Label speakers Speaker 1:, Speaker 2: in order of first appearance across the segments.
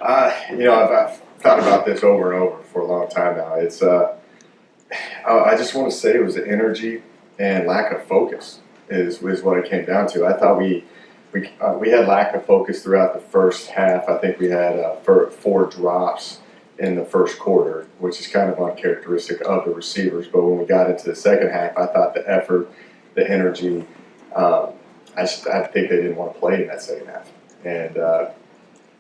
Speaker 1: I've thought about this over and over for a long time now. I just want to say it was the energy and lack of focus is what it came down to. I thought we had lack of focus throughout the first half. I think we had four drops in the first quarter, which is kind of uncharacteristic of the receivers. But when we got into the second half, I thought the effort, the energy, I think they didn't want to play in that second half. And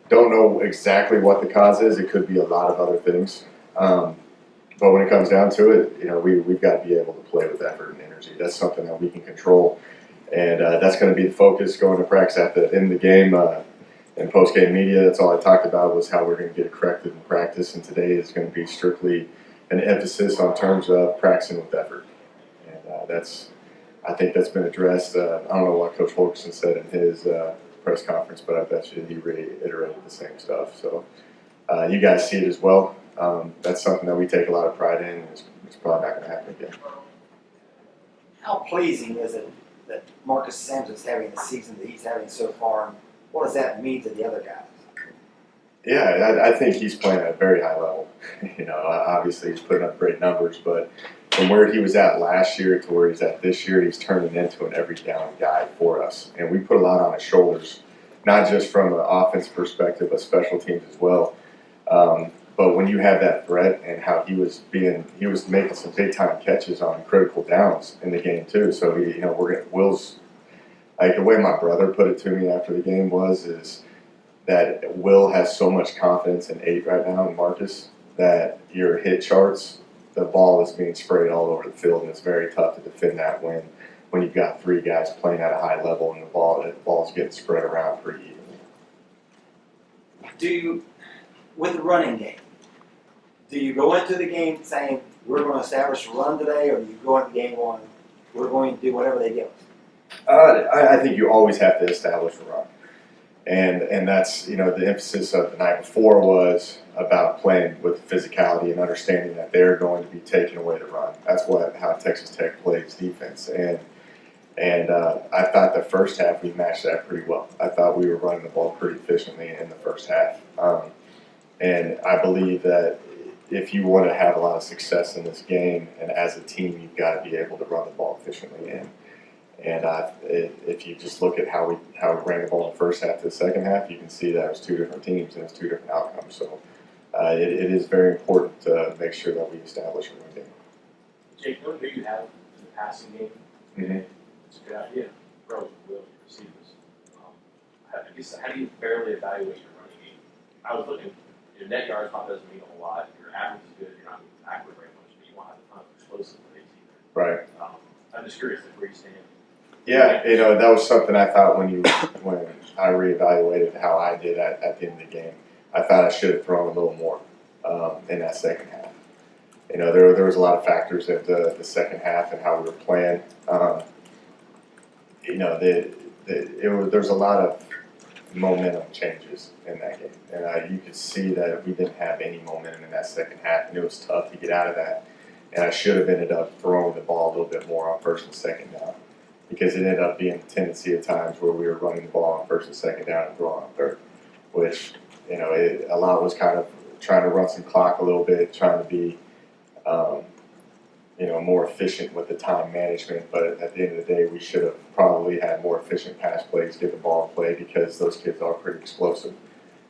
Speaker 1: don't know exactly what the cause is. It could be a lot of other things. But when it comes down to it, we've got to be able to play with effort and energy. That's something that we can control. And that's going to be the focus going to practice at the end of the game. In post-game media, that's all I talked about was how we're going to get it corrected in practice. And today is going to be strictly an emphasis on terms of practicing with effort. And I think that's been addressed. I don't know what Coach Holgerson said in his press conference, but I bet you he reiterated the same stuff. So you guys see it as well. That's something that we take a lot of pride in. It's probably not going to happen again.
Speaker 2: How pleasing is it that Marcus Sampson's having the season that he's having so far, and what does that mean to the other guys?
Speaker 1: Yeah, I think he's playing at a very high level. Obviously he's putting up great numbers, but from where he was at last year to where he's at this year, he's turning into an every down guy for us. And we put a lot on his shoulders, not just from an offense perspective, but special teams as well. But when you have that threat and how he was making some big time catches on critical downs in the game too. So Will's, like the way my brother put it to me after the game is that Will has so much confidence in 8 right now in Marcus that your hit charts, the ball is being sprayed all over the field, and it's very tough to defend that when you've got 3 guys playing at a high level and the ball's getting spread around pretty evenly.
Speaker 2: With the running game, do you go into the game saying we're going to establish a run today, or do you go into the game going we're going to do whatever they give us?
Speaker 1: I think you always have to establish a run. And that's, the emphasis of the night before was about playing with physicality and understanding that they're going to be taking away the run. That's how Texas Tech plays defense. And I thought the first half we matched that pretty well. I thought we were running the ball pretty efficiently in the first half. And I believe that if you want to have a lot of success in this game, and as a team, you've got to be able to run the ball efficiently. And if you just look at how we ran the ball in the first half to the second half, you can see that it was 2 different teams and it's 2 different outcomes. So it is very important to make sure that we establish a run game.
Speaker 3: Jake, what do you have in the passing game?
Speaker 1: Mm-hmm.
Speaker 3: It's a good idea. Throws with receivers. How do you fairly evaluate your running game? I was looking. Your net yards doesn't mean a whole lot. Your average is good. You're not moving backward very much, but you won't have a ton of explosive plays either.
Speaker 1: Right.
Speaker 3: I'm just curious where you stand.
Speaker 1: Yeah, that was something I thought when I reevaluated how I did at the end of the game. I thought I should have thrown a little more in that second half. There was a lot of factors at the second half and how we were playing. There's a lot of momentum changes in that game, and you could see that we didn't have any momentum in that second half, and it was tough to get out of that. And I should have ended up throwing the ball a little bit more on first and second down, because it ended up being a tendency at times where we were running the ball on first and second down and throwing on third, which a lot was kind of trying to run some clock a little bit, trying to be more efficient with the time management. But at the end of the day, we should have probably had more efficient pass plays, get the ball in play, because those kids are pretty explosive.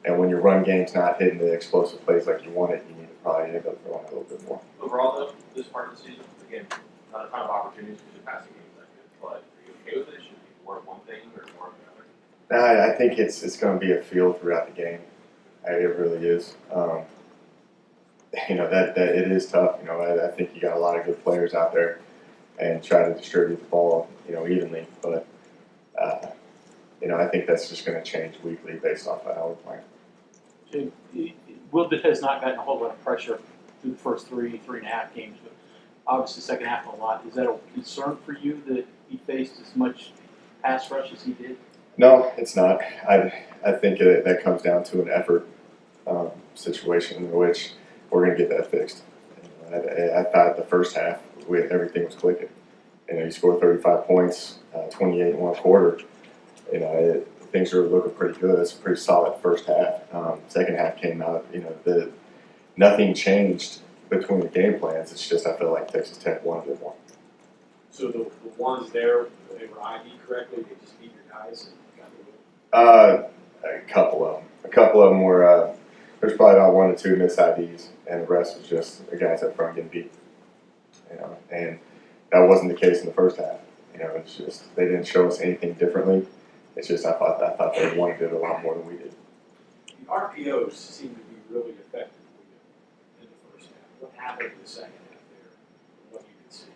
Speaker 1: And when your run game's not hitting the explosive plays like you want it, you need to probably end up throwing a little bit more.
Speaker 3: Overall, though, this part of the season, again, not a ton of opportunities because your passing game is that good. But are you okay with it? Should it be more of one thing or more of another?
Speaker 1: I think it's going to be a feel throughout the game. It really is. That it is tough. I think you got a lot of good players out there, and try to distribute the ball, evenly. But I think that's just going to change weekly based off of how we're playing.
Speaker 4: Will has not gotten a whole lot of pressure through the first 3.5 games, but obviously the second half a lot. Is that a concern for you that he faced as much pass rush as he did?
Speaker 1: No, it's not. I think that comes down to an effort situation in which we're going to get that fixed. I thought the first half everything was clicking. You scored 35 points, 28 in one quarter. things are looking pretty good. It's a pretty solid first half. Second half came out, nothing changed between the game plans. It's just I feel like Texas Tech wanted it more.
Speaker 3: So the ones there, they were ID'd correctly, they just beat your guys and got the win?
Speaker 1: A couple of them. A couple of them were, there's probably about 1 or 2 missed IDs, and the rest was just the guys up front getting beat. And that wasn't the case in the first half. It's just they didn't show us anything differently. It's just I thought they wanted it a lot more than we did.
Speaker 3: The RPOs seem to be really effective for you in the first half. What happened in the second half there, from what you can see?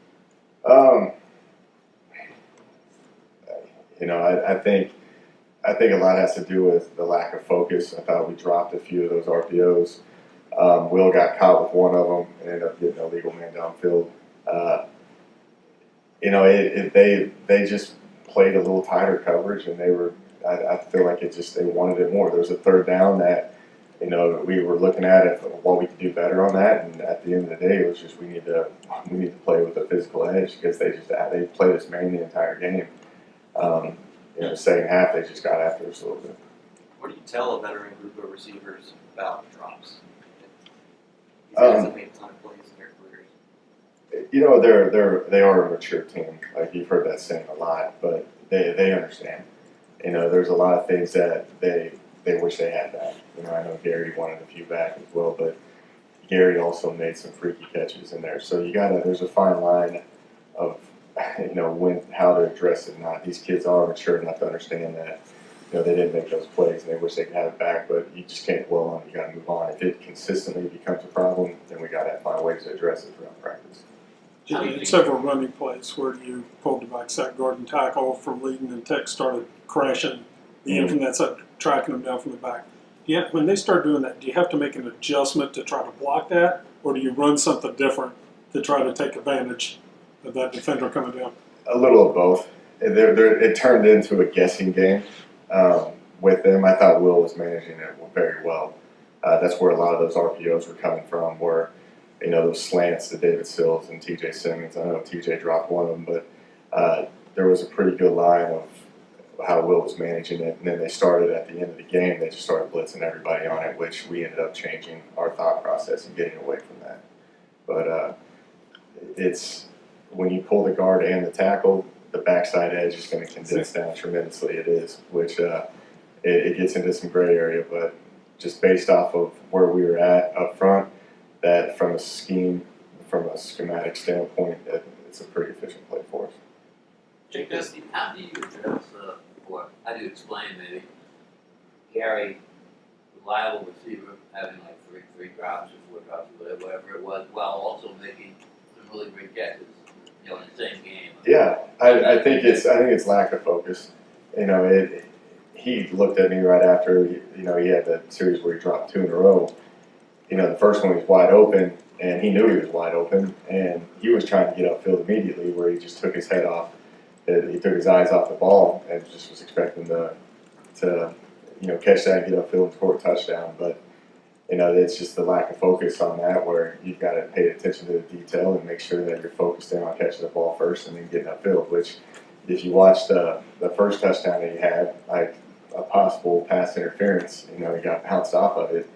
Speaker 1: I think a lot has to do with the lack of focus. I thought we dropped a few of those RPOs. Will got caught with one of them and ended up getting a legal man downfield. They just played a little tighter coverage, and I feel like they wanted it more. There was a third down that, we were looking at it, what we could do better on that, and at the end of the day, it was just we need to play with a physical edge because they played us man the entire game. The second half, they just got after us a little bit.
Speaker 5: What do you tell a veteran group of receivers about drops? These guys have made a ton of plays in their careers.
Speaker 1: They are a mature team. Like you've heard that saying a lot, but they understand. There's a lot of things that they wish they had back. I know Gary wanted a few back as well, but Gary also made some freaky catches in there. So there's a fine line of how to address it or not. These kids are mature enough to understand that they didn't make those plays and they wish they could have it back, but you just can't dwell on it. You got to move on. If it consistently becomes a problem, then we got to find ways to address it throughout practice.
Speaker 6: In several running plays where you pulled the backside guard and tackle from leading and Tech started crashing the end from that side, tracking them down from the back. When they start doing that, do you have to make an adjustment to try to block that, or do you run something different to try to take advantage of that defender coming down?
Speaker 1: A little of both. It turned into a guessing game with them. I thought Will was managing it very well. That's where a lot of those RPOs were coming from, were those slants to David Sills and TJ Simmons. I know TJ dropped one of them, but there was a pretty good line of how Will was managing it. And then they started at the end of the game, they just started blitzing everybody on it, which we ended up changing our thought process and getting away from that. But it's when you pull the guard and the tackle, the backside edge is going to condense down tremendously. It is, which it gets into some gray area, but just based off of where we were at up front, that from a schematic standpoint, it's a pretty efficient play for us.
Speaker 5: Jake, Dusty, how do you address, or how do you explain maybe Gary, reliable receiver, having like three drops or 4 drops or whatever it was, while also making some really great catches, in the same game?
Speaker 1: Yeah, I think it's lack of focus. He looked at me right after he had that series where he dropped 2 in a row. The first one was wide open, and he knew he was wide open, and he was trying to get upfield immediately, where he just took his head off. He took his eyes off the ball and just was expecting to catch that and get upfield and score a touchdown. But it's just the lack of focus on that, where you've got to pay attention to the detail and make sure that you're focused in on catching the ball first and then getting upfield. Which, if you watch the first touchdown that he had, like a possible pass interference, he got bounced off of it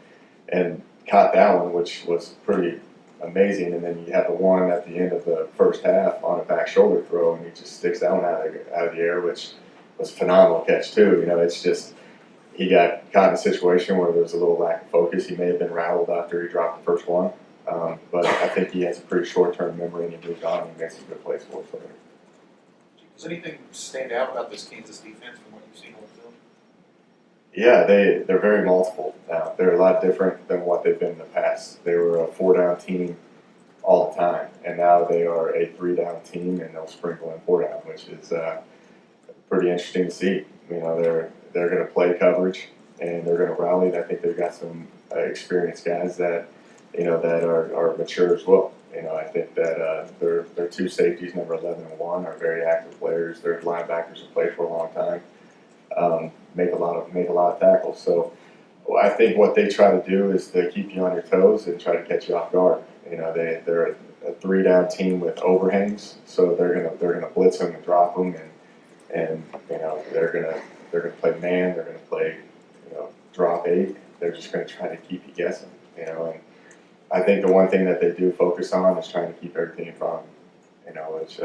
Speaker 1: and caught that one, which was pretty amazing. And then you have the one at the end of the first half on a back shoulder throw, and he just sticks that one out of the air, which was a phenomenal catch too. It's just he got caught in a situation where there was a little lack of focus. He may have been rattled after he dropped the first one, but I think he has a pretty short-term memory and he moves on and makes some good plays for us later.
Speaker 7: Does anything stand out about this Kansas defense from what you've seen on film?
Speaker 1: Yeah, they're very multiple now. They're a lot different than what they've been in the past. They were a 4-down team all the time, and now they are a 3-down team, and they'll sprinkle in 4-down, which is pretty interesting to see. They're going to play coverage, and they're going to rally. I think they've got some experienced guys that that are mature as well. I think that their 2 safeties, number 11 and 1, are very active players. They're linebackers who played for a long time. Make a lot of tackles. So I think what they try to do is they keep you on your toes and try to catch you off guard. They're a 3-down team with overhangs, so they're gonna blitz them and drop them, and they're gonna they're going to play man, they're going to play, drop 8. They're just going to try to keep you guessing, and I think the one thing that they do focus on is trying to keep everything in front of them, which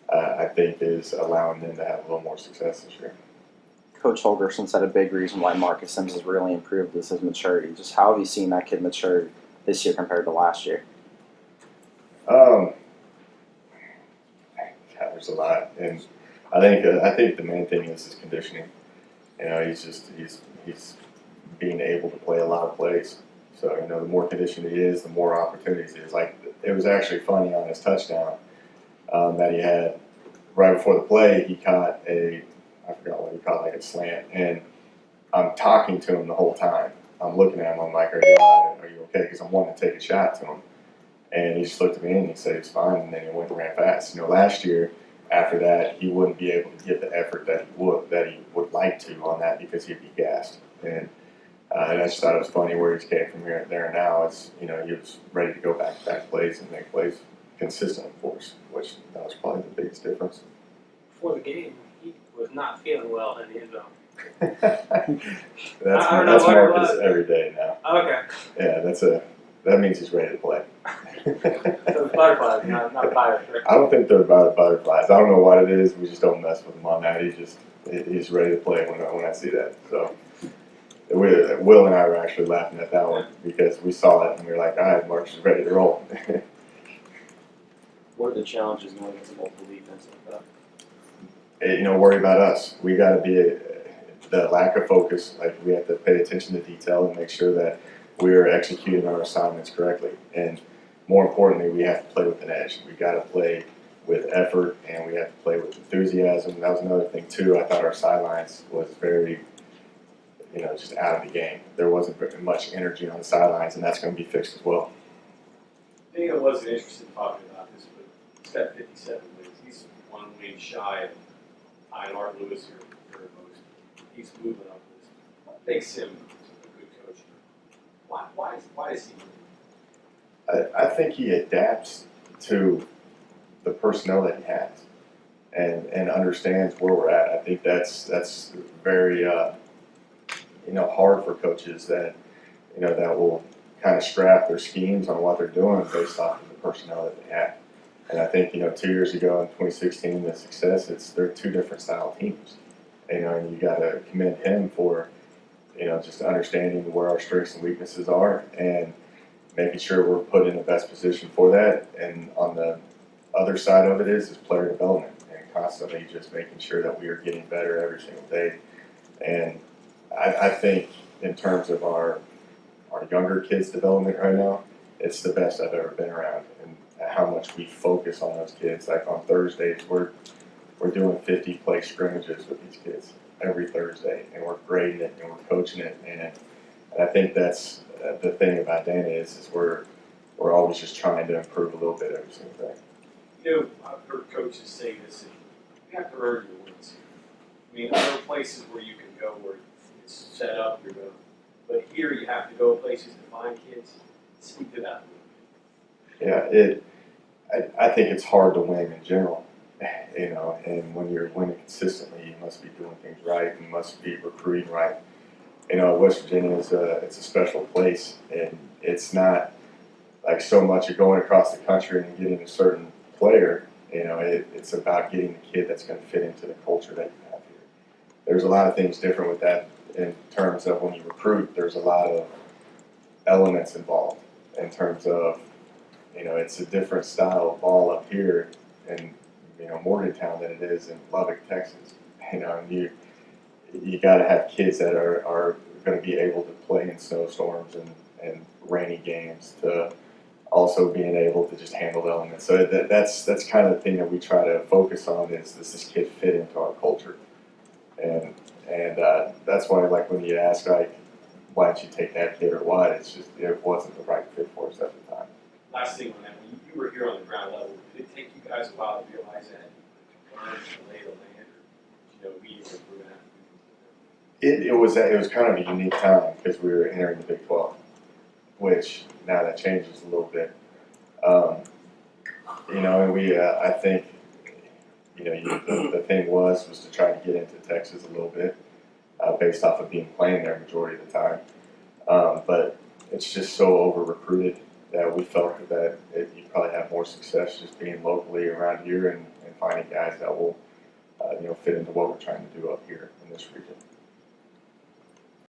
Speaker 1: I think is allowing them to have a little more success this year.
Speaker 8: Coach Holgerson said a big reason why Marcus Sims has really improved is his maturity. Just how have you seen that kid mature this year compared to last year?
Speaker 1: There's a lot, and I think the main thing is his conditioning. He's being able to play a lot of plays. So the more conditioned he is, the more opportunities he is. Like, it was actually funny on his touchdown that he had right before the play. He caught I forgot what he caught, like a slant, and I'm talking to him the whole time. I'm looking at him. I'm like, "Are you all right? Are you okay?" Because I'm wanting to take a shot to him. And he just looked at me and he said he's fine, and then he went and ran fast. Last year, after that, he wouldn't be able to give the effort that he would like to on that because he'd be gassed. And I just thought it was funny where he's came from here, there, and now. It's he was ready to go back plays and make plays consistently for us, which that was probably the biggest difference.
Speaker 9: Before the game, he was not feeling well in the end zone.
Speaker 1: That's
Speaker 9: I don't know what it
Speaker 1: Marcus
Speaker 9: was.
Speaker 1: every day now.
Speaker 9: Okay.
Speaker 1: Yeah, that means he's ready to play.
Speaker 9: So it's butterflies, not fire.
Speaker 1: I don't think they're about butterflies. I don't know what it is. We just don't mess with him on that. He's ready to play when I see that. So Will and I were actually laughing at that one because we saw it and we were like, all right, Marcus is ready to roll.
Speaker 10: What are the challenges going against a multiple defense like that?
Speaker 1: Worry about us. We got to be the lack of focus. Like, we have to pay attention to detail and make sure that we're executing our assignments correctly. And more importantly, we have to play with an edge. We got to play with effort, and we have to play with enthusiasm. That was another thing too. I thought our sidelines was very, just out of the game. There wasn't very much energy on the sidelines, and that's going to be fixed as well.
Speaker 3: I think I wasn't interested in talking about this, but he's got 57 wins. He's 1 win shy of Art Lewis here, third most. He's moving up this. What makes him a good coach? Why is he?
Speaker 1: I think he adapts to the personnel that he has, and understands where we're at. I think that's very hard for coaches that that will kind of strap their schemes on what they're doing based off of the personnel that they have. And I think 2 years ago in 2016, the success, they're 2 different style teams. And you got to commend him for just understanding where our strengths and weaknesses are and making sure we're put in the best position for that. And on the other side of it is player development and constantly just making sure that we are getting better every single day. And I think in terms of our younger kids' development right now, it's the best I've ever been around. And how much we focus on those kids. Like on Thursdays, we're doing 50 play scrimmages with these kids every Thursday, and we're grading it and we're coaching it. And I think that's the thing about Dana is we're always just trying to improve a little bit every single day.
Speaker 3: I've heard coaches say this, and you have to earn your wins. I mean, there are places where you can go where it's set up, you're going, but here you have to go places to find kids. Speak to that.
Speaker 1: Yeah, I think it's hard to win in general, and when you're winning consistently, you must be doing things right, you must be recruiting right. West Virginia it's a special place, and it's not like so much you're going across the country and getting a certain player. It's about getting the kid that's going to fit into the culture that you have here. There's a lot of things different with that in terms of when you recruit. There's a lot of elements involved in terms of it's a different style of ball up here in Morgantown than it is in Lubbock, Texas. And you got to have kids that are going to be able to play in snowstorms and rainy games, to also being able to just handle the elements. So that's kind of the thing that we try to focus on is, does this kid fit into our culture? And that's why, like, when you ask, like, why didn't you take that kid or what, it's just it wasn't the right fit for us at the time.
Speaker 3: Last thing on that, when you were here on the ground level, did it take you guys a while to realize that you learned to lay the land, or immediately we're going to have to
Speaker 1: It was kind of a unique time because we were entering the Big 12, which now that changes a little bit. And we I think The thing was to try to get into Texas a little bit, based off of being playing there majority of the time. But it's just so over recruited that we felt that you probably have more success just being locally around here and finding guys that will fit into what we're trying to do up here in this region.